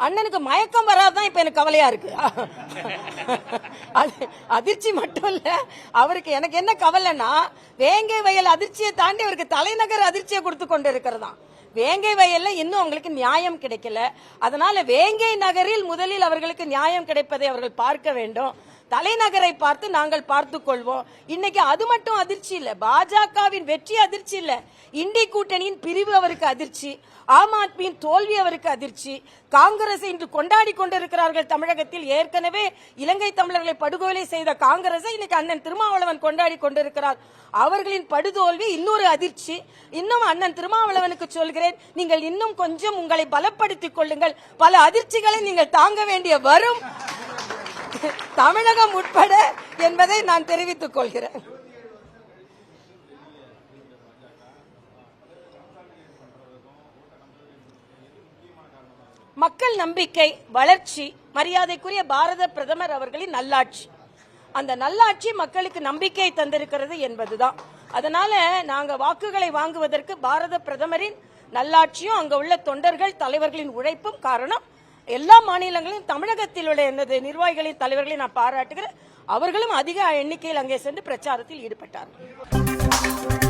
அண்ணனுக்கு மயக்கம் வராதான் இப்ப எனக்கு கவலையா இருக்கு. அதிர்ச்சி மட்டும் இல்ல அவருக்கு. எனக்கு என்ன கவலைன்னா வேங்கை வயல் அதிர்ச்சியை தாண்டி அவருக்கு தலைநகர் அதிர்ச்சியை கொடுத்து கொண்டு இருக்கிறதா. வேங்கை வயல்ல இன்னும் அவங்களுக்கு நியாயம் கிடைக்கல. அதனால வேங்கை நகரில் முதலில் அவர்களுக்கு நியாயம் கிடைப்பதை அவர்கள் பார்க்க வேண்டும். தலைநகரை பார்த்து நாங்கள் பார்த்துக் கொள்வோம். இன்னைக்கு அது மட்டும் அதிர்ச்சி இல்ல, பாஜகவின் வெற்றி அதிர்ச்சி இல்ல, இண்டி கூட்டணியின் பிரிவு அவருக்கு அதிர்ச்சி, ஆம் ஆத்மியின் தோல்வி அவருக்கு அதிர்ச்சி. காங்கிரஸ் இன்று கொண்டாடி கொண்டிருக்கிறார்கள் தமிழகத்தில். ஏற்கனவே இலங்கை தமிழர்களை படுகொலை செய்த காங்கிரஸை இன்னைக்கு அண்ணன் திருமாவளவன் கொண்டாடி கொண்டிருக்கிறார். அவர்களின் படுதோல்வி இன்னொரு அதிர்ச்சி. இன்னும் அண்ணன் திருமாவளவனுக்கு சொல்கிறேன், நீங்கள் இன்னும் கொஞ்சம் உங்களை பலப்படுத்திக் கொள்ளுங்கள். பல அதிர்ச்சிகளை நீங்கள் தாங்க வேண்டிய வரும் தமிழகம் உட்பட என்பதை நான் தெரிவித்துக் கொள்கிறேன். மக்கள் நம்பிக்கை, வளர்ச்சி, மரியாதைக்குரிய பாரத பிரதமர் அவர்களின் நல்லாட்சி, அந்த நல்லாட்சி மக்களுக்கு நம்பிக்கை தந்திருக்கிறது என்பதுதான். அதனால நாங்க வாக்குகளை வாங்குவதற்கு பாரத பிரதமரின் நல்லாட்சியும் அங்க உள்ள தொண்டர்கள் தலைவர்களின் உழைப்பும் காரணம். எல்லா மாநிலங்களிலும் தமிழகத்தில் உள்ள எனது நிர்வாகிகளின் தலைவர்களை நான் பாராட்டுகிறேன். அவர்களும் அதிக எண்ணிக்கையில் அங்கே சென்று பிரச்சாரத்தில் ஈடுபட்டார்கள்.